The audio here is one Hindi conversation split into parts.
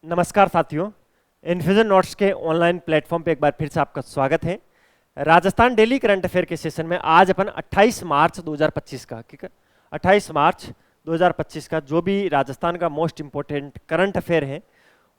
नमस्कार साथियों, इन्फ्यूजन नोट्स के ऑनलाइन प्लेटफॉर्म पे एक बार फिर से आपका स्वागत है। राजस्थान डेली करंट अफेयर के सेशन में आज अपन 28 मार्च 2025 का, ठीक है, 28 मार्च 2025 का जो भी राजस्थान का मोस्ट इंपॉर्टेंट करंट अफेयर है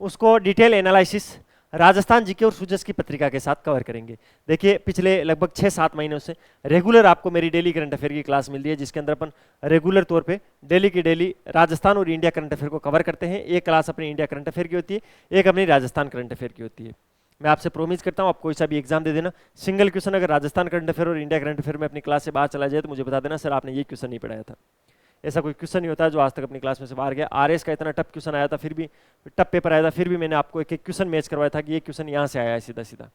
उसको डिटेल एनालिसिस राजस्थान जीके और सूजस की पत्रिका के साथ कवर करेंगे। देखिए, पिछले लगभग 6-7 महीनों से रेगुलर आपको मेरी डेली करंट अफेयर की क्लास मिल रही है, जिसके अंदर अपन रेगुलर तौर पे डेली की डेली राजस्थान और इंडिया करंट अफेयर को कवर करते हैं। एक क्लास अपनी इंडिया करंट अफेयर की होती है, एक अपनी राजस्थान करंट अफेयर की होती है। मैं आपसे प्रोमिस करता हूँ, आप कोई सा भी एग्जाम दे देना, सिंगल क्वेश्चन अगर राजस्थान करंट अफेयर और इंडिया करंट अफेयर में अपनी क्लास से बाहर चला जाए तो मुझे बता देना, सर आपने ये क्वेश्चन नहीं पढ़ाया था। ऐसा कोई क्वेश्चन नहीं होता है जो आज तक अपनी क्लास में से बाहर गया। आरएस का इतना टफ क्वेश्चन आया था, फिर भी टफ पेपर आया था, फिर भी मैंने आपको एक एक क्वेश्चन मैच करवाया था कि ये क्वेश्चन यहाँ से आया है सीधा सीधा,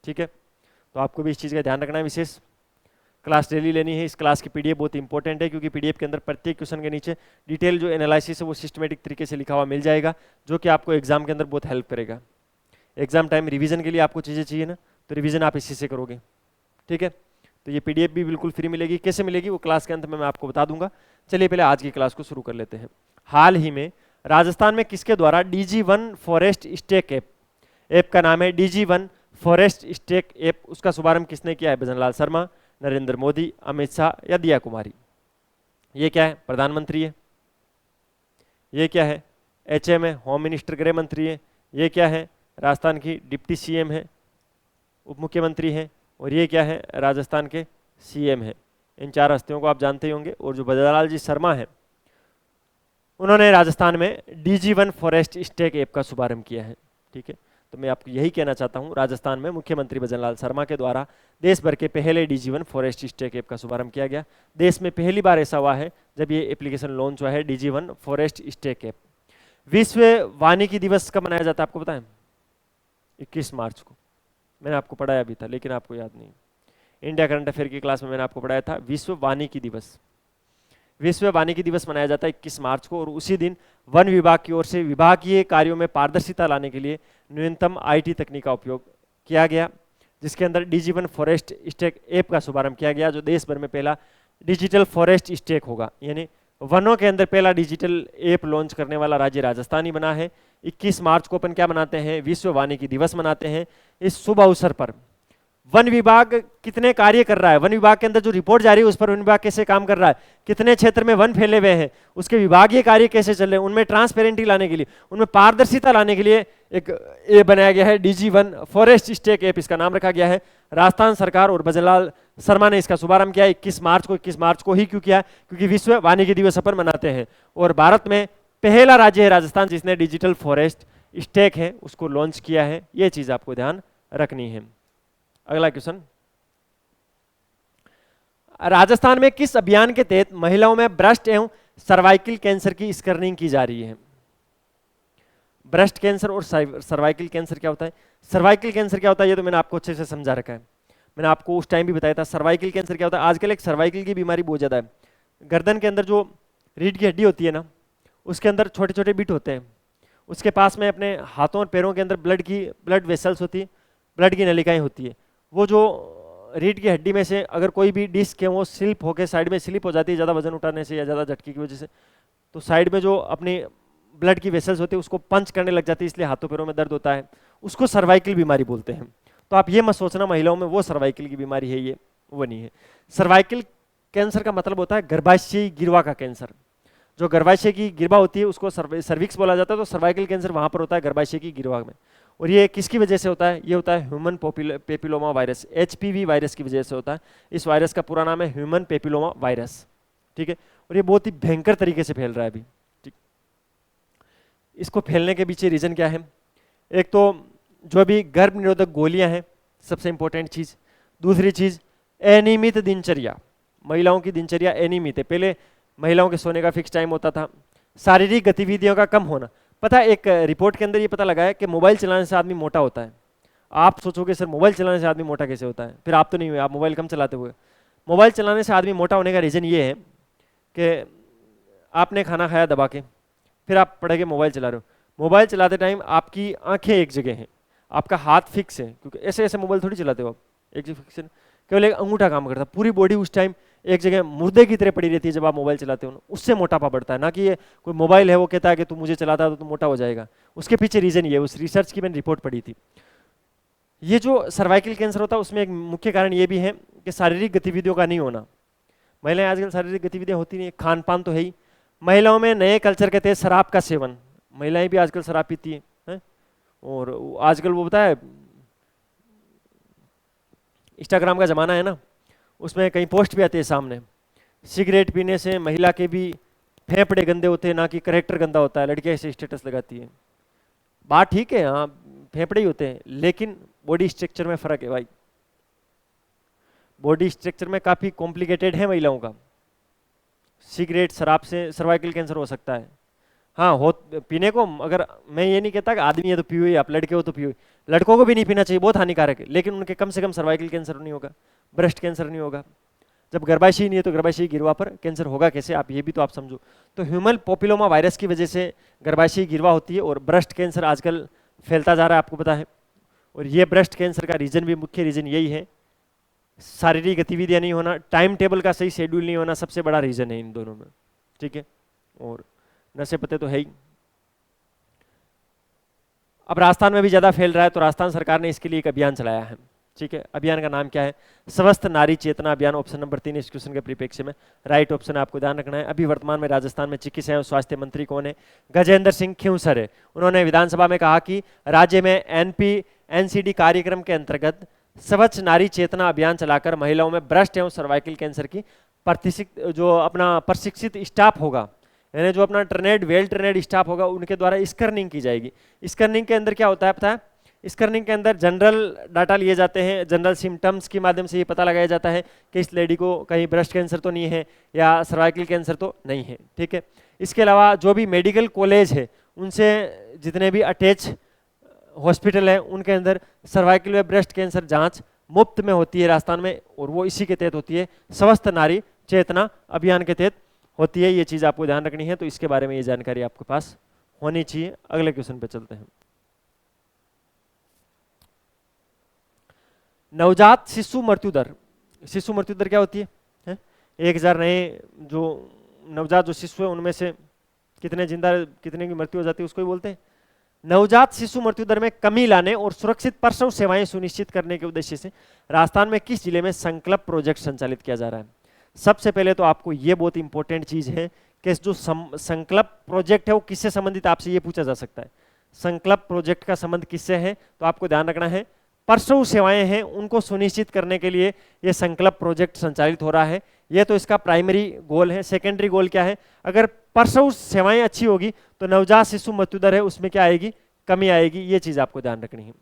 ठीक है। तो आपको भी इस चीज़ का ध्यान रखना है। विशेष क्लास डेली लेनी है। इस क्लास की पीडीएफ बहुत इंपॉर्टेंट है, क्योंकि पीडीएफ के अंदर प्रत्येक क्वेश्चन के नीचे डिटेल जो एनालिसिस है वो सिस्टमेटिक तरीके से लिखा हुआ मिल जाएगा, जो कि आपको एग्जाम के अंदर बहुत हेल्प करेगा। एग्जाम टाइम रिवीजन के लिए आपको चीज़ें चाहिए ना, तो रिवीजन आप इसी से करोगे, ठीक है। तो ये पीडीएफ भी बिल्कुल फ्री मिलेगी। कैसे मिलेगी वो क्लास के अंत में मैं आपको बता दूंगा। चलिए पहले आज की क्लास को शुरू कर लेते हैं। हाल ही में राजस्थान में किसके द्वारा DG1 फॉरेस्ट स्टेक ऐप का नाम है DG1 फॉरेस्ट स्टेक ऐप, उसका शुभारंभ किसने किया है? भजनलाल शर्मा, नरेंद्र मोदी, अमित शाह या दिया कुमारी। ये क्या है? प्रधानमंत्री है। ये क्या है? HM है, होम मिनिस्टर, गृह मंत्री है। ये क्या है? राजस्थान की डिप्टी CM है, उप मुख्यमंत्री है। और ये क्या है? राजस्थान के CM है। इन चार हस्तियों को आप जानते ही होंगे। और जो भजनलाल जी शर्मा है, उन्होंने राजस्थान में DG1 फॉरेस्ट स्टेक ऐप का शुभारंभ किया है, ठीक है। तो मैं आपको यही कहना चाहता हूँ, राजस्थान में मुख्यमंत्री भजनलाल शर्मा के द्वारा देश भर के पहले DG1 फॉरेस्ट स्टेक ऐप का शुभारंभ किया गया। देश में पहली बार ऐसा हुआ है जब ये एप्लीकेशन लॉन्च हुआ है, DG1 फॉरेस्ट स्टेक ऐप। विश्व वानिकी दिवस कब मनाया जाता है आपको पता है? 21 मार्च को। मैंने आपको पढ़ाया भी था, लेकिन आपको याद नहीं। इंडिया करंट अफेयर की क्लास में मैंने आपको पढ़ाया था विश्व वानिकी दिवस। विश्व वानिकी दिवस मनाया जाता है 21 मार्च को। और उसी दिन वन विभाग की ओर से विभागीय कार्यों में पारदर्शिता लाने के लिए न्यूनतम IT तकनीक का उपयोग किया गया, जिसके अंदर DG1 फॉरेस्ट स्टेक ऐप का शुभारंभ किया गया, जो देश भर में पहला डिजिटल फॉरेस्ट स्टेक होगा। यानी वनों के अंदर पहला डिजिटल ऐप लॉन्च करने वाला राज्य राजस्थान ही बना है। 21 मार्च को अपन क्या मनाते हैं? विश्व वानिकी दिवस मनाते हैं। इस शुभ अवसर पर वन विभाग कितने कार्य कर रहा है, वन विभाग के अंदर जो रिपोर्ट जारी है उस पर वन विभाग कैसे काम कर रहा है, कितने क्षेत्र में वन फैले हुए हैं, उसके विभागीय कार्य कैसे चल रहे हैं, उनमें ट्रांसपेरेंटी लाने के लिए, उनमें पारदर्शिता लाने के लिए एक ऐप बनाया गया है, DG1 फॉरेस्ट स्टेक ऐप इसका नाम रखा गया है। राजस्थान सरकार और भजनलाल शर्मा ने इसका शुभारंभ किया 21 मार्च को। 21 मार्च को ही क्यों किया? क्योंकि विश्व वानिकी दिवस अपन मनाते हैं। और भारत में पहला राज्य है राजस्थान जिसने डिजिटल फॉरेस्ट स्टेक है उसको लॉन्च किया है। ये चीज आपको ध्यान रखनी है। अगला क्वेश्चन, राजस्थान में किस अभियान के तहत महिलाओं में ब्रेस्ट एवं सर्वाइकल कैंसर की स्क्रीनिंग की जा रही है? ब्रेस्ट कैंसर और सर्वाइकल कैंसर क्या होता है? सर्वाइकल कैंसर क्या होता है ये तो मैंने आपको अच्छे से समझा रखा है। मैंने आपको उस टाइम भी बताया था सर्वाइकल कैंसर क्या होता है। आजकल एक सर्वाइकल की बीमारी बहुत ज्यादा है। गर्दन के अंदर जो रीढ़ की हड्डी होती है ना, उसके अंदर छोटे छोटे बिट होते हैं। उसके पास में अपने हाथों और पैरों के अंदर ब्लड वेसल्स होती है, ब्लड की नलिकाएं होती है। वो जो रीढ़ की हड्डी में से अगर कोई भी डिस्क है वो स्लिप होकर साइड में स्लिप हो जाती है ज़्यादा वजन उठाने से या ज़्यादा झटके की वजह से, तो साइड में जो अपनी ब्लड की वेसल्स होती है उसको पंच करने लग जाती है, इसलिए हाथों पैरों में दर्द होता है। उसको सर्वाइकल बीमारी बोलते हैं। तो आप ये मत सोचना महिलाओं में वो सर्वाइकल की बीमारी है, ये वो नहीं है। सर्वाइकल कैंसर का मतलब होता है गर्भाशयी गिरवा का कैंसर। जो गर्भाशय की गिरवा होती है उसको सर्विक्स बोला जाता है। तो सर्वाइकल कैंसर वहाँ पर होता है गर्भाशय की गिरवा में। और ये किसकी वजह से होता है? ये होता है human papilloma virus, HPV virus की वजह से होता है। इस वायरस का पूरा नाम है ह्यूमन पेपिलोमा वायरस, ठीक है। और ये बहुत ही भयंकर तरीके से फैल रहा है अभी, ठीक। इसको फैलने के पीछे रीजन क्या है? एक तो जो भी गर्भ निरोधक गोलियां हैं, सबसे इंपॉर्टेंट चीज। दूसरी चीज अनियमित दिनचर्या, महिलाओं की दिनचर्या अनियमित है। पहले महिलाओं के सोने का फिक्स टाइम होता था। शारीरिक गतिविधियों का कम होना। पता है, एक रिपोर्ट के अंदर ये पता लगा है कि मोबाइल चलाने से आदमी मोटा होता है। आप सोचोगे सर मोबाइल चलाने से आदमी मोटा कैसे होता है? फिर आप तो नहीं हुए, आप मोबाइल कम चलाते हुए। मोबाइल चलाने से आदमी मोटा होने का रीज़न ये है कि आपने खाना खाया दबा के, फिर आप पढ़ के मोबाइल चला रहे हो। मोबाइल चलाते टाइम आपकी आंखें एक जगह हैं, आपका हाथ फिक्स है, क्योंकि ऐसे ऐसे मोबाइल थोड़ी चलाते हो आप, एक जगह फिक्स है। केवल एक अंगूठा काम करता है, पूरी बॉडी उस टाइम एक जगह मुर्दे की तरह पड़ी रहती है जब आप मोबाइल चलाते हो, उससे मोटापा बढ़ता है। ना कि ये कोई मोबाइल है वो कहता है कि तू मुझे चलाता है तो तू मोटा हो जाएगा, उसके पीछे रीजन ये, उस रिसर्च की मैंने रिपोर्ट पढ़ी थी। ये जो सर्वाइकल कैंसर होता है उसमें एक मुख्य कारण ये भी है कि शारीरिक गतिविधियों का नहीं होना। महिलाएं आजकल शारीरिक गतिविधियां होती नहीं, खान पान तो है ही। महिलाओं में नए कल्चर के तहत शराब का सेवन, महिलाएं भी आजकल शराब पीती हैं, और आजकल वो बताया इंस्टाग्राम का ज़माना है ना, उसमें कहीं पोस्ट भी आती है सामने, सिगरेट पीने से महिला के भी फेफड़े गंदे होते हैं, ना कि करेक्टर गंदा होता है। लड़कियां ऐसे स्टेटस लगाती है, बात ठीक है, हाँ फेफड़े ही होते हैं, लेकिन बॉडी स्ट्रक्चर में फ़र्क है भाई। बॉडी स्ट्रक्चर में काफ़ी कॉम्प्लिकेटेड है महिलाओं का। सिगरेट शराब से सर्वाइकल कैंसर हो सकता है। हाँ हो पीने को, अगर मैं ये नहीं कहता कि आदमी है तो पियो ही, आप लड़के हो तो पियो, लड़कों को भी नहीं पीना चाहिए, बहुत हानिकारक है, लेकिन उनके कम से कम सर्वाइकल कैंसर नहीं होगा, ब्रेस्ट कैंसर नहीं होगा। जब गर्भाशय नहीं है तो गर्भाशय गिरवा पर कैंसर होगा कैसे, आप ये भी तो आप समझो। तो ह्यूमन पॉपुलोमा वायरस की वजह से गर्भाशय गिरवा होती है, और ब्रेस्ट कैंसर आजकल फैलता जा रहा है, आपको पता है। और ये ब्रेस्ट कैंसर का रीजन भी, मुख्य रीजन यही है, शारीरिक गतिविधियां नहीं होना, टाइम टेबल का सही शेड्यूल नहीं होना, सबसे बड़ा रीजन है इन दोनों में, ठीक है। और नशे पते तो है ही। अब राजस्थान में भी ज़्यादा फैल रहा है, तो राजस्थान सरकार ने इसके लिए एक अभियान चलाया है, ठीक है। अभियान का नाम क्या है? स्वस्थ नारी चेतना अभियान। ऑप्शन नंबर 3 इस क्वेश्चन के परिप्रेक्ष्य में राइट ऑप्शन आपको ध्यान रखना है। अभी वर्तमान में राजस्थान में चिकित्सा एवं स्वास्थ्य मंत्री कौन है? गजेंद्र सिंह खींवसर है। उन्होंने विधानसभा में कहा कि राज्य में NP-NCD कार्यक्रम के अंतर्गत स्वच्छ नारी चेतना अभियान चलाकर महिलाओं में ब्रेस्ट एवं सर्वाइकल कैंसर की जो अपना प्रशिक्षित स्टाफ होगा, यानी जो अपना ट्रेनेड वेल ट्रेनेड स्टाफ होगा, उनके द्वारा स्क्रीनिंग की जाएगी। स्क्रीनिंग के अंदर क्या होता है पता है? स्क्रीनिंग के अंदर जनरल डाटा लिए जाते हैं, जनरल सिम्टम्स के माध्यम से ये पता लगाया जाता है कि इस लेडी को कहीं ब्रेस्ट कैंसर तो नहीं है या सर्वाइकल कैंसर तो नहीं है, ठीक है। इसके अलावा जो भी मेडिकल कॉलेज है, उनसे जितने भी अटैच हॉस्पिटल है, उनके अंदर सर्वाइकल व ब्रेस्ट कैंसर जांच मुफ्त में होती है राजस्थान में, और वो इसी के तहत होती है, स्वस्थ नारी चेतना अभियान के तहत होती है। ये चीज़ आपको ध्यान रखनी है, तो इसके बारे में ये जानकारी आपके पास होनी चाहिए। अगले क्वेश्चन पे चलते हैं। नवजात शिशु मृत्यु दर, शिशु मृत्यु दर क्या होती है? 1000 नए जो नवजात जो शिशु है उनमें से कितने की मृत्यु हो जाती है, उसको ही बोलते हैं। नवजात शिशु मृत्यु दर में कमी लाने और सुरक्षित प्रसव सेवाएं सुनिश्चित करने के उद्देश्य से राजस्थान में किस जिले में संकल्प प्रोजेक्ट संचालित किया जा रहा है? सबसे पहले तो आपको ये बहुत इंपॉर्टेंट चीज है कि जो संकल्प प्रोजेक्ट है वो किससे संबंधित, आपसे ये पूछा जा सकता है। संकल्प प्रोजेक्ट का संबंध किससे है? तो आपको ध्यान रखना है, प्रसव सेवाएं हैं उनको सुनिश्चित करने के लिए ये संकल्प प्रोजेक्ट संचालित हो रहा है। ये तो इसका प्राइमरी गोल है। सेकेंडरी गोल क्या है? अगर प्रसव सेवाएं अच्छी होगी तो नवजात शिशु मृत्यु दर है उसमें क्या आएगी? कमी आएगी। ये चीज आपको ध्यान रखनी है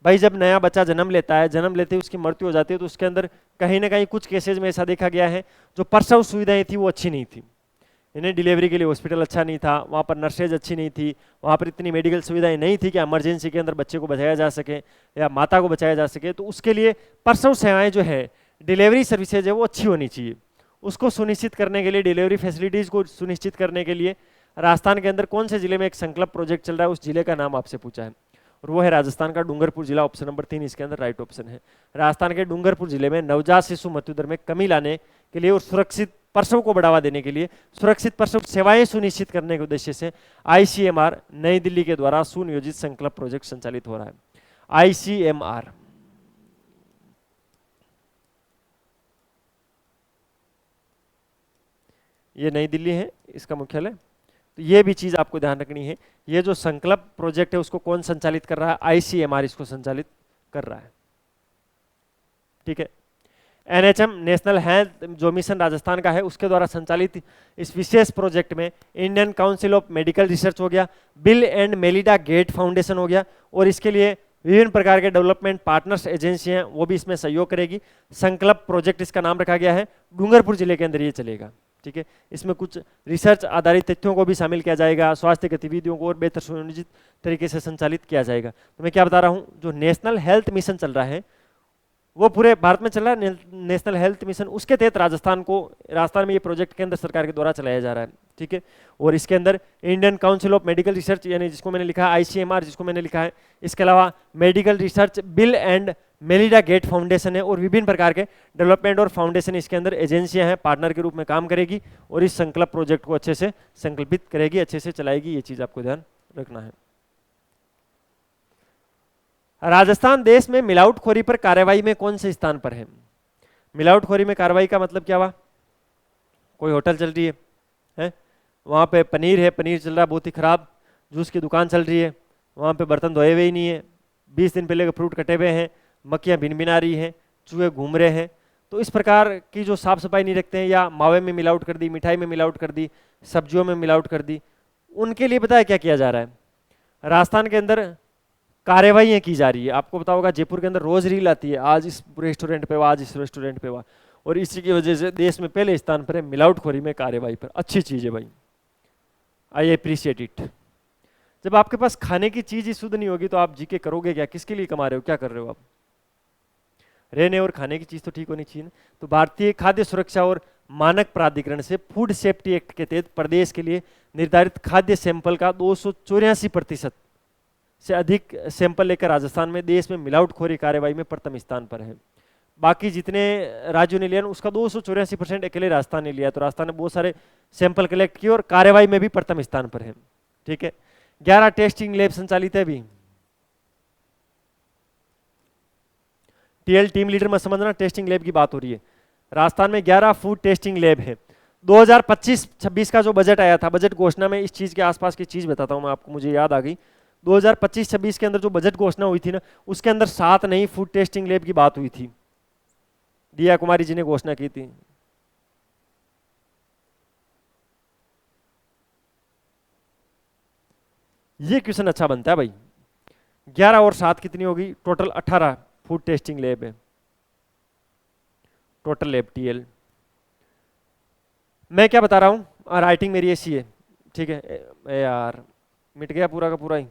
भाई। जब नया बच्चा जन्म लेता है, जन्म लेते ही उसकी मृत्यु हो जाती है, तो उसके अंदर कहीं ना कहीं कुछ केसेज में ऐसा देखा गया है जो प्रसव सुविधाएं थी वो अच्छी नहीं थी। इन्हें डिलीवरी के लिए हॉस्पिटल अच्छा नहीं था, वहाँ पर नर्सेज अच्छी नहीं थी, वहाँ पर इतनी मेडिकल सुविधाएं नहीं थी कि इमरजेंसी के अंदर बच्चे को बचाया जा सके या माता को बचाया जा सके। तो उसके लिए प्रसव सेवाएं जो है, डिलीवरी सर्विसेज है, वो अच्छी होनी चाहिए। उसको सुनिश्चित करने के लिए, डिलीवरी फैसिलिटीज़ को सुनिश्चित करने के लिए राजस्थान के अंदर कौन से जिले में एक संकल्प प्रोजेक्ट चल रहा है, उस जिले का नाम आपसे पूछा है, और वो है राजस्थान का डूंगरपुर जिला। ऑप्शन नंबर 3 इसके अंदर राइट ऑप्शन है। राजस्थान के डूंगरपुर जिले में नवजात शिशु मृत्यु दर में कमी लाने के लिए और सुरक्षित प्रसव को बढ़ावा देने के लिए, सुरक्षित प्रसव सेवाएं सुनिश्चित करने के उद्देश्य से ICMR नई दिल्ली के द्वारा सुनियोजित संकल्प प्रोजेक्ट संचालित हो रहा है। ICMR ये नई दिल्ली है इसका मुख्यालय। तो ये भी चीज आपको ध्यान रखनी है, ये जो संकल्प प्रोजेक्ट है उसको कौन संचालित कर रहा है? ICMR इसको संचालित कर रहा है, ठीक है। NHM नेशनल हेल्थ जो मिशन राजस्थान का है उसके द्वारा संचालित इस विशेष प्रोजेक्ट में Indian council of medical research हो गया, Bill and Melinda Gate Foundation हो गया, और इसके लिए विभिन्न प्रकार के डेवलपमेंट पार्टनर्स एजेंसियां वो भी इसमें सहयोग करेगी। संकल्प प्रोजेक्ट इसका नाम रखा गया है, डूंगरपुर जिले के अंदर ये चलेगा, ठीक है। इसमें कुछ रिसर्च आधारित तथ्यों को भी शामिल किया जाएगा, स्वास्थ्य गतिविधियों को और बेहतर सुनियोजित तरीके से संचालित किया जाएगा। तो मैं क्या बता रहा हूँ, जो नेशनल हेल्थ मिशन चल रहा है वो पूरे भारत में चल रहा है, नेशनल हेल्थ मिशन, उसके तहत राजस्थान में ये प्रोजेक्ट केंद्र सरकार के द्वारा चलाया जा रहा है, ठीक है। और इसके अंदर Indian council of medical research, यानी जिसको मैंने लिखा है आईसीएमआर, जिसको मैंने लिखा है, इसके अलावा medical research Bill and Melinda Gate Foundation है, और विभिन्न प्रकार के डेवलपमेंट और फाउंडेशन इसके अंदर एजेंसियां हैं, पार्टनर के रूप में काम करेगी और इस संकल्प प्रोजेक्ट को अच्छे से संकल्पित करेगी, अच्छे से चलाएगी, ये चीज आपको ध्यान रखना है। राजस्थान देश में मिलावटखोरी पर कार्रवाई में कौन से स्थान पर है? मिलावटखोरी में कार्रवाई का मतलब क्या हुआ? कोई होटल चल रही है, वहाँ पे पनीर है, पनीर चल रहा है बहुत ही खराब, जूस की दुकान चल रही है, वहाँ पे बर्तन धोए हुए ही नहीं है, 20 दिन पहले के फ्रूट कटे हुए हैं, मक्खियाँ भिन भिना रही हैं, चूहे घूम रहे हैं। तो इस प्रकार की जो साफ सफाई नहीं रखते हैं, या मावे में मिलावट कर दी, मिठाई में मिलावट कर दी, सब्जियों में मिलावट कर दी, उनके लिए पता है क्या किया जा रहा है? राजस्थान के अंदर कार्रवाइयाँ की जा रही है। आपको पता होगा जयपुर के अंदर रोज रील आती है, आज इस रेस्टोरेंट पे हुआ, आज इस रेस्टोरेंट पे हुआ, और इसी की वजह से देश में पहले स्थान पर है मिलावटखोरी में कार्रवाई पर। अच्छी चीज़ है भाई, आई अप्रिशिएट इट। जब आपके पास खाने की चीज ही शुद्ध नहीं होगी तो आप जीके करोगे क्या? किसके लिए कमा रहे हो, क्या कर रहे हो आप? रहने और खाने की चीज तो ठीक होनी चाहिए। तो भारतीय खाद्य सुरक्षा और मानक प्राधिकरण से फूड सेफ्टी एक्ट के तहत प्रदेश के लिए निर्धारित खाद्य सैंपल का 284% से अधिक सैंपल लेकर राजस्थान में देश में मिलावटखोरी कार्रवाई में प्रथम स्थान पर है। बाकी जितने राज्यों ने लिया उसका 284% अकेले राजस्थान ने लिया। तो राजस्थान ने बहुत सारे सैंपल कलेक्ट किए और कार्रवाई में भी प्रथम स्थान पर है, ठीक है। 11 टेस्टिंग लैब संचालित है अभी। टीएल टीम लीडर में समझना, टेस्टिंग लैब की बात हो रही है। राजस्थान में 11 फूड टेस्टिंग लैब है। 2025-26 का जो बजट आया था, बजट घोषणा में इस चीज के आसपास की चीज बताता हूं मैं आपको, मुझे याद आ गई। 2025-26 के अंदर जो बजट घोषणा हुई थी ना, उसके अंदर 7 नई फूड टेस्टिंग लैब की बात हुई थी, दिया कुमारी जी ने घोषणा की थी। ये क्वेश्चन अच्छा बनता है भाई। 11 और 7 कितनी होगी? टोटल 18 फूड टेस्टिंग लैब है, टोटल लैब टीएल। मैं क्या बता रहा हूं, राइटिंग मेरी ऐसी है, ठीक है। यार मिट गया पूरा का पूरा ही,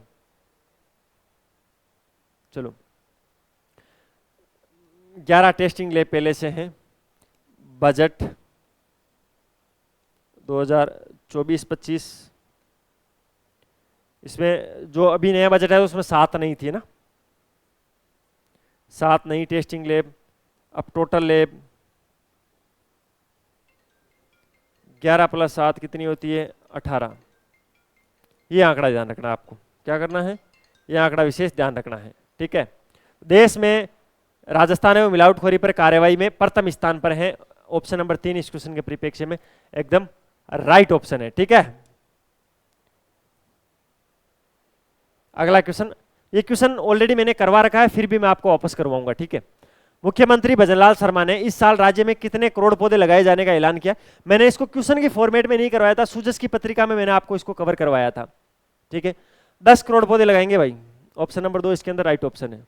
चलो। 11 टेस्टिंग लैब पहले से हैं। बजट 2024-25, इसमें जो अभी नया बजट है उसमें 7 नहीं थी ना, 7 नई टेस्टिंग लैब। अब टोटल लैब 11 + 7 कितनी होती है? 18। ये आंकड़ा ध्यान रखना, आपको क्या करना है, ये आंकड़ा विशेष ध्यान रखना है, ठीक है। देश में राजस्थान में मिलावटखोरी पर कार्रवाई में प्रथम स्थान पर है। ऑप्शन नंबर 3 इस क्वेश्चन के परिप्रेक्ष्य में एकदम राइट ऑप्शन है, ठीक है। अगला क्वेश्चन, ये क्वेश्चन ऑलरेडी मैंने करवा रखा है, फिर भी मैं आपको वापस करवाऊंगा, ठीक है। मुख्यमंत्री भजनलाल शर्मा ने इस साल राज्य में कितने करोड़ पौधे लगाए जाने का ऐलान किया? मैंने इसको क्वेश्चन की फॉर्मेट में नहीं करवाया था, सूजस की पत्रिका में मैंने आपको इसको कवर करवाया था, ठीक है। 10 करोड़ पौधे लगाएंगे भाई, ऑप्शन नंबर 2 इसके अंदर राइट ऑप्शन है।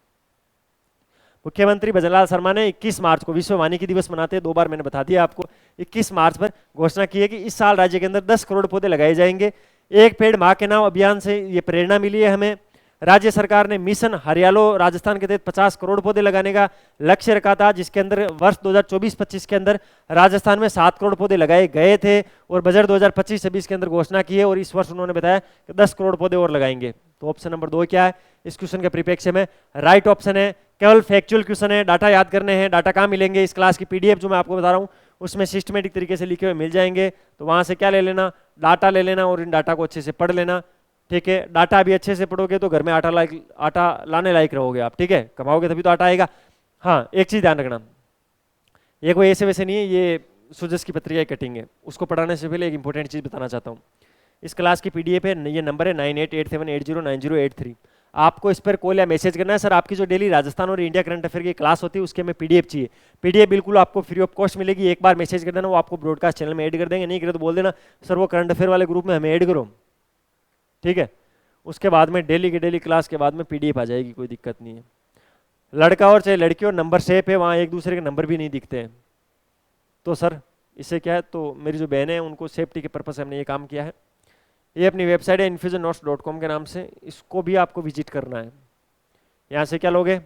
मुख्यमंत्री भजनलाल शर्मा ने 21 मार्च को, विश्व वानिकी दिवस मनाते हैं, 2 बार मैंने बता दिया आपको, 21 मार्च पर घोषणा की है कि इस साल राज्य के अंदर 10 करोड़ पौधे लगाए जाएंगे। एक पेड़ मां के नाम अभियान से ये प्रेरणा मिली है हमें। राज्य सरकार ने मिशन हरियालो राजस्थान के तहत 50 करोड़ पौधे लगाने का लक्ष्य रखा था, जिसके अंदर वर्ष 2024-25 के अंदर राजस्थान में 7 करोड़ पौधे लगाए गए थे, और बजट 2025-26 के अंदर घोषणा की है, और इस वर्ष उन्होंने बताया कि 10 करोड़ पौधे और लगाएंगे। तो ऑप्शन नंबर 2 क्या है इस क्वेश्चन के परिप्रेक्ष्य में? राइट ऑप्शन है। केवल फैक्चुअल क्वेश्चन है, डाटा याद करने हैं। डाटा कहाँ मिलेंगे? इस क्लास की पीडीएफ जो मैं आपको बता रहा हूँ उसमें सिस्टमेटिक तरीके से लिखे हुए मिल जाएंगे। तो वहां से क्या ले लेना, डाटा ले लेना, और इन डाटा को अच्छे से पढ़ लेना, ठीक है। डाटा भी अच्छे से पढ़ोगे तो घर में आटा लाने लायक रहोगे आप, ठीक है। कमाओगे तभी तो आटा आएगा। हाँ, एक चीज ध्यान रखना, ये कोई ऐसे वैसे नहीं है, ये सुजस की पत्रिका की कटिंग है। उसको पढ़ाने से पहले एक इंपॉर्टेंट चीज बताना चाहता हूँ। इस क्लास की पीडीएफ है, ये नंबर है 9887809083। आपको इस पर कॉल या मैसेज करना है, सर आपकी जो डेली राजस्थान और इंडिया करंट अफेयर की क्लास होती है उसके में पीडीएफ चाहिए। पीडीएफ बिल्कुल आपको फ्री ऑफ कॉस्ट मिलेगी। एक बार मैसेज कर देना, वो आपको ब्रॉडकास्ट चैनल में ऐड कर देंगे। नहीं करे तो बोल देना सर वो करंट अफेयर वाले ग्रुप में हमें ऐड करो, ठीक है। उसके बाद में डेली की डेली क्लास के बाद में पीडीएफ आ जाएगी, कोई दिक्कत नहीं है। लड़का और चाहे लड़की और नंबर सेफ है, वहाँ एक दूसरे के नंबर भी नहीं दिखते हैं। तो सर इससे क्या है, तो मेरी जो बहन है उनको सेफ्टी के पर्पज से हमने ये काम किया है। ये अपनी वेबसाइट है infusionnotes.com के नाम से, इसको भी आपको विजिट करना है। यहाँ से क्या लोगे,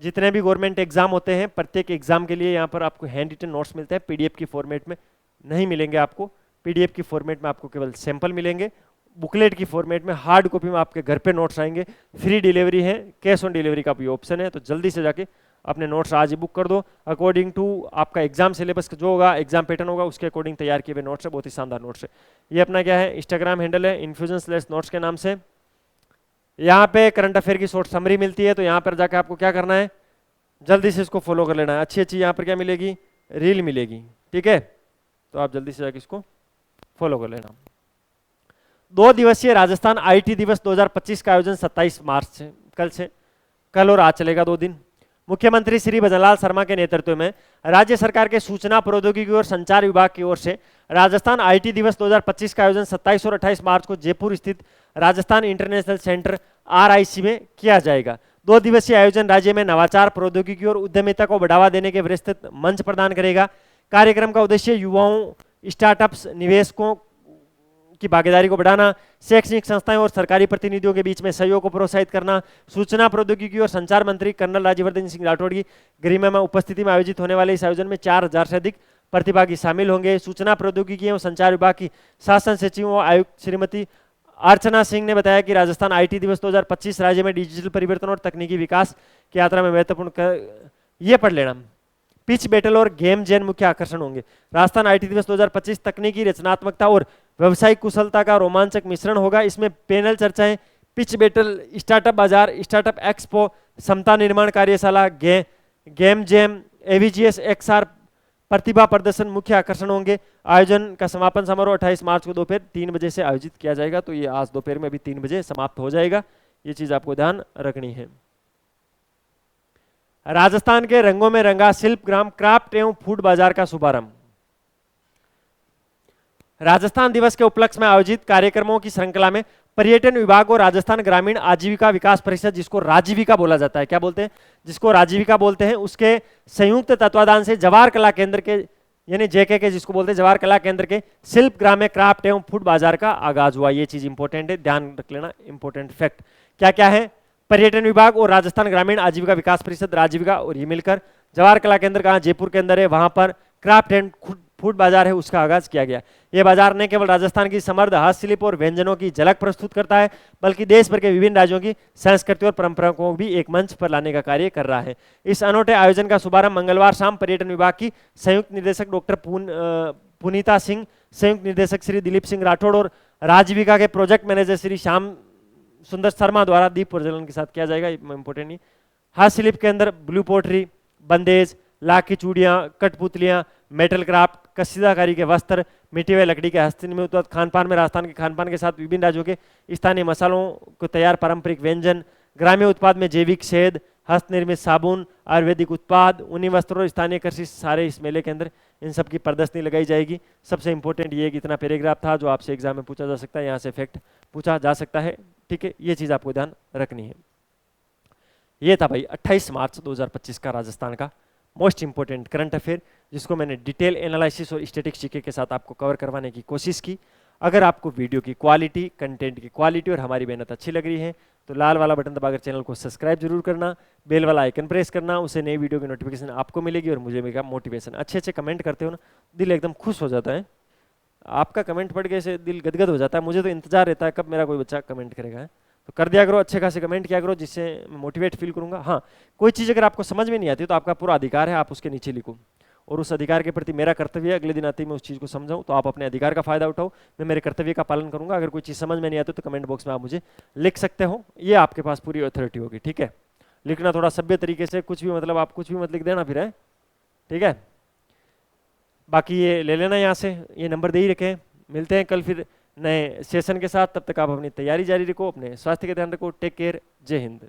जितने भी गवर्नमेंट एग्जाम होते हैं प्रत्येक एग्जाम के लिए यहाँ पर आपको हैंड रिटन नोट्स मिलते हैं, पीडीएफ की फॉर्मेट में नहीं मिलेंगे आपको। पीडीएफ की फॉर्मेट में आपको केवल सैंपल मिलेंगे, बुकलेट की फॉर्मेट में हार्ड कॉपी में आपके घर पे नोट्स आएंगे। फ्री डिलीवरी है, कैश ऑन डिलीवरी का भी ऑप्शन है, तो जल्दी से जाके अपने नोट्स आज ही बुक कर दो। अकॉर्डिंग टू आपका एग्जाम सिलेबस जो होगा, एग्जाम पैटर्न होगा, उसके अकॉर्डिंग तैयार किए हुए नोट्स है, बहुत ही शानदार नोट्स है। ये अपना क्या है, इंस्टाग्राम हैंडल है infusion/notes के नाम से। यहाँ पे करंट अफेयर की शॉर्ट समरी मिलती है, तो यहाँ पर जाकर आपको क्या करना है, जल्दी से इसको फॉलो कर लेना है। अच्छी अच्छी यहाँ पर क्या मिलेगी, रील मिलेगी, ठीक है, तो आप जल्दी से जाकर इसको फॉलो कर लेना। 2 दिवसीय राजस्थान आईटी दिवस 2025 का आयोजन 27 मार्च से, कल और आज चलेगा 2 दिन। मुख्यमंत्री श्री भजनलाल शर्मा के नेतृत्व में राज्य सरकार के सूचना प्रौद्योगिकी और संचार विभाग की ओर से राजस्थान आईटी दिवस 2025 का आयोजन 27 और 28 मार्च को जयपुर स्थित राजस्थान इंटरनेशनल सेंटर आरआईसी में किया जाएगा। 2 दिवसीय आयोजन राज्य में नवाचार, प्रौद्योगिकी और उद्यमिता को बढ़ावा देने के विस्तृत मंच प्रदान करेगा। कार्यक्रम का उद्देश्य युवाओं, स्टार्टअप्स, निवेशकों की भागीदारी को बढ़ाना, शैक्षणिक संस्थाएं और सरकारी प्रतिनिधियों के बीच में सहयोग को प्रोत्साहित करना। सूचना प्रौद्योगिकी और संचार मंत्री कर्नल राज्यवर्धन सिंह राठौड़ की गरिमामय उपस्थिति में आयोजित होने वाले इस आयोजन में 4000 से अधिक प्रतिभागी शामिल होंगे। सूचना प्रौद्योगिकी एवं संचार विभाग की शासन सचिव व आयुक्त श्रीमती अर्चना सिंह ने बताया कि राजस्थान आईटी दिवस 2025 राज्य में डिजिटल परिवर्तन और तकनीकी विकास की यात्रा में महत्वपूर्ण ये पढ़ लेना। पिच बैटल और गेम जैन मुख्य आकर्षण होंगे। राजस्थान आईटी दिवस 2025 तकनीकी रचनात्मकता और व्यवसायिक कुशलता का रोमांचक मिश्रण होगा। इसमें पैनल चर्चाएं, पिच बैटल, स्टार्टअप बाजार, स्टार्टअप एक्सपो, क्षमता निर्माण कार्यशाला, गेम जैम, एवीजीएस एक्सआर प्रतिभा प्रदर्शन मुख्य आकर्षण होंगे। आयोजन का समापन समारोह 28 मार्च को दोपहर 3 बजे से आयोजित किया जाएगा। तो ये आज दोपहर में भी 3 बजे समाप्त हो जाएगा, ये चीज आपको ध्यान रखनी है। राजस्थान के रंगों में रंगा शिल्प ग्राम क्राफ्ट एवं फूड बाजार का शुभारंभ। राजस्थान दिवस के उपलक्ष्य में आयोजित कार्यक्रमों की श्रृंखला में पर्यटन विभाग और राजस्थान ग्रामीण आजीविका विकास परिषद, जिसको राजीविका बोला जाता है, क्या बोलते हैं, जिसको राजीविका बोलते हैं, उसके संयुक्त तत्वाधान से जवाहर कला केंद्र के यानी जेके के जिसको बोलते हैं जवाहर कला केंद्र के शिल्प ग्राम में क्राफ्ट एवं फूड बाजार का आगाज हुआ। ये चीज इंपॉर्टेंट है, ध्यान रख लेना, इंपॉर्टेंट फैक्ट। क्या क्या है, पर्यटन विभाग और राजस्थान ग्रामीण आजीविका विकास परिषद राजीविका और ये मिलकर जवाहर कला केंद्र कहाँ, जयपुर के अंदर है, वहां पर क्राफ्ट एंड फूड बाजार है, उसका आगाज किया गया। यह बाजार न केवल राजस्थान की समृद्ध हस्तशिल्प और व्यंजनों की झलक प्रस्तुत करता है, बल्कि देश भर के विभिन्न राज्यों की संस्कृति और परंपराओं को भी एक मंच पर लाने का कार्य कर रहा है। इस अनूठे आयोजन का शुभारंभ मंगलवार शाम पर्यटन विभाग की संयुक्त निदेशक डॉक्टर पुनीता सिंह, संयुक्त निदेशक श्री दिलीप सिंह राठौड़ और राजीविका के प्रोजेक्ट मैनेजर श्री श्याम सुंदर शर्मा द्वारा दीप प्रज्वलन के साथ किया जाएगा। इंपॉर्टेंट नहीं, हस्तशिल्प के अंदर ब्लू पोट्री, बंदेज, लाख की चूड़ियाँ, कठपुतलियाँ, मेटल क्राफ्ट, कसीदाकारी के वस्त्र, मिट्टी व लकड़ी के हस्तनिर्मित उत्पाद, खानपान में राजस्थान के खानपान के साथ विभिन्न राज्यों के स्थानीय मसालों को तैयार पारंपरिक व्यंजन, ग्रामीण उत्पाद में जैविक शहद, हस्तनिर्मित साबुन, आयुर्वेदिक उत्पाद, ऊनी वस्त्रों और स्थानीय कृषि, सारे इस मेले के अंदर इन सब की प्रदर्शनी लगाई जाएगी। सबसे इंपॉर्टेंट ये कि इतना पैराग्राफ था जो आपसे एग्जाम में पूछा जा सकता है, यहाँ से फैक्ट पूछा जा सकता है, ठीक है, ये चीज़ आपको ध्यान रखनी है। ये था भाई 28 मार्च 2025 का राजस्थान का मोस्ट इंपोर्टेंट करंट अफेयर, जिसको मैंने डिटेल एनालिसिस और स्टैटिक्स जीके के साथ आपको कवर करवाने की कोशिश की। अगर आपको वीडियो की क्वालिटी, कंटेंट की क्वालिटी और हमारी मेहनत अच्छी लग रही है तो लाल वाला बटन दबाकर चैनल को सब्सक्राइब जरूर करना, बेल वाला आइकन प्रेस करना, उससे नई वीडियो की नोटिफिकेशन आपको मिलेगी और मुझे मिलेगा मोटिवेशन। अच्छे अच्छे कमेंट करते हो ना, दिल एकदम खुश हो जाता है। आपका कमेंट पढ़ के से दिल गदगद हो जाता है। मुझे तो इंतजार रहता है कब मेरा कोई बच्चा कमेंट करेगा, तो कर दिया करो, अच्छे खासे कमेंट किया करो, जिससे मैं मोटिवेट फील करूंगा। हाँ, कोई चीज़ अगर आपको समझ में नहीं आती तो आपका पूरा अधिकार है, आप उसके नीचे लिखो, और उस अधिकार के प्रति मेरा कर्तव्य है अगले दिन आते ही मैं उस चीज़ को समझाऊं, तो आप अपने अधिकार का फायदा उठाओ, मैं मेरे कर्तव्य का पालन करूंगा। अगर कोई चीज़ समझ में नहीं आती तो कमेंट बॉक्स में आप मुझे लिख सकते हो, ये आपके पास पूरी अथॉरिटी होगी, ठीक है। लिखना थोड़ा सभ्य तरीके से, कुछ भी मतलब आप कुछ भी मत लिख देना फिर, है ठीक है। बाकी ये ले लेना यहाँ से, ये नंबर दे ही रखे। मिलते हैं कल फिर नए सेशन के साथ, तब तक आप अपनी तैयारी जारी रखो, अपने स्वास्थ्य का ध्यान रखो। टेक केयर, जय हिंद।